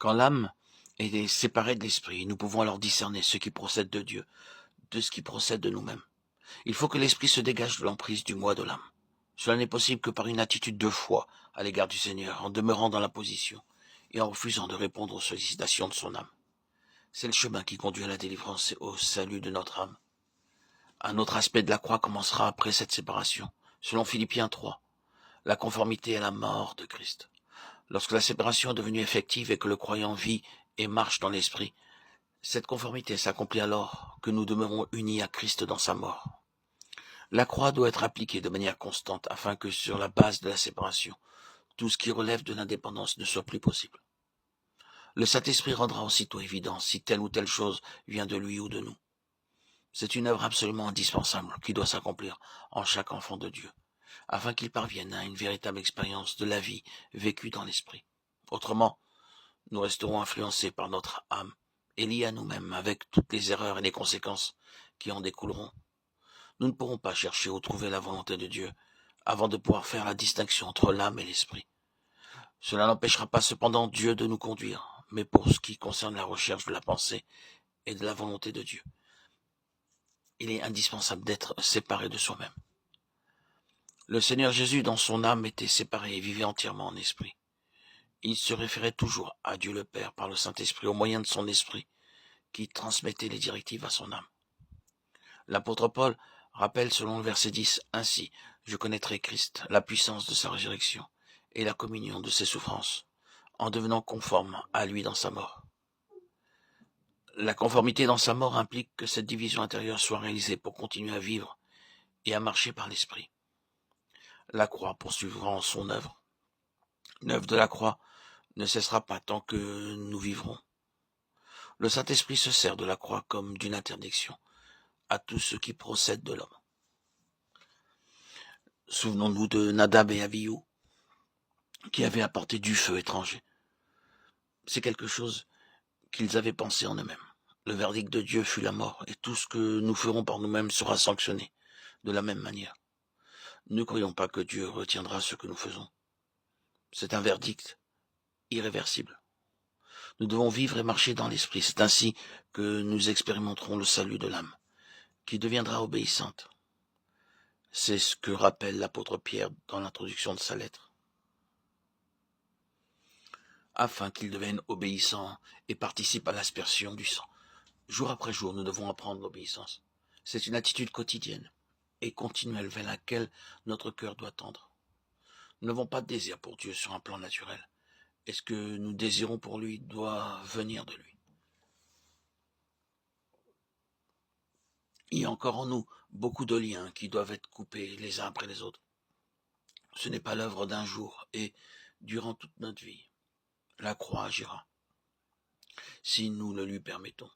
Quand l'âme est séparée de l'esprit, nous pouvons alors discerner ce qui procède de Dieu, de ce qui procède de nous-mêmes. Il faut que l'esprit se dégage de l'emprise du moi de l'âme. Cela n'est possible que par une attitude de foi à l'égard du Seigneur, en demeurant dans la position et en refusant de répondre aux sollicitations de son âme. C'est le chemin qui conduit à la délivrance et au salut de notre âme. Un autre aspect de la croix commencera après cette séparation. Selon Philippiens 3, la conformité à la mort de Christ. Lorsque la séparation est devenue effective et que le croyant vit et marche dans l'esprit, cette conformité s'accomplit alors que nous demeurons unis à Christ dans sa mort. La croix doit être appliquée de manière constante afin que sur la base de la séparation, tout ce qui relève de l'indépendance ne soit plus possible. Le Saint-Esprit rendra aussitôt évident si telle ou telle chose vient de lui ou de nous. C'est une œuvre absolument indispensable qui doit s'accomplir en chaque enfant de Dieu, afin qu'il parvienne à une véritable expérience de la vie vécue dans l'esprit. Autrement, nous resterons influencés par notre âme et liés à nous-mêmes avec toutes les erreurs et les conséquences qui en découleront. Nous ne pourrons pas chercher ou trouver la volonté de Dieu avant de pouvoir faire la distinction entre l'âme et l'esprit. Cela n'empêchera pas cependant Dieu de nous conduire, mais pour ce qui concerne la recherche de la pensée et de la volonté de Dieu, il est indispensable d'être séparé de soi-même. Le Seigneur Jésus, dans son âme, était séparé et vivait entièrement en esprit. Il se référait toujours à Dieu le Père par le Saint-Esprit au moyen de son esprit qui transmettait les directives à son âme. L'apôtre Paul rappelle selon le verset 10, « Ainsi, je connaîtrai Christ, la puissance de sa résurrection et la communion de ses souffrances, en devenant conforme à lui dans sa mort. » La conformité dans sa mort implique que cette division intérieure soit réalisée pour continuer à vivre et à marcher par l'esprit. La croix poursuivra son œuvre. L'œuvre de la croix ne cessera pas tant que nous vivrons. Le Saint-Esprit se sert de la croix comme d'une interdiction à tout ce qui procède de l'homme. Souvenons-nous de Nadab et Abihu, qui avaient apporté du feu étranger. C'est quelque chose qu'ils avaient pensé en eux-mêmes. Le verdict de Dieu fut la mort, et tout ce que nous ferons par nous-mêmes sera sanctionné de la même manière. Ne croyons pas que Dieu retiendra ce que nous faisons. C'est un verdict irréversible. Nous devons vivre et marcher dans l'esprit. C'est ainsi que nous expérimenterons le salut de l'âme, qui deviendra obéissante. C'est ce que rappelle l'apôtre Pierre dans l'introduction de sa lettre. Afin qu'il devienne obéissant et participe à l'aspersion du sang. Jour après jour, nous devons apprendre l'obéissance. C'est une attitude quotidienne et continuelle vers laquelle notre cœur doit tendre. Nous n'avons pas de désir pour Dieu sur un plan naturel. Et ce que nous désirons pour lui doit venir de lui. Il y a encore en nous beaucoup de liens qui doivent être coupés les uns après les autres. Ce n'est pas l'œuvre d'un jour et durant toute notre vie. La croix agira, si nous le lui permettons.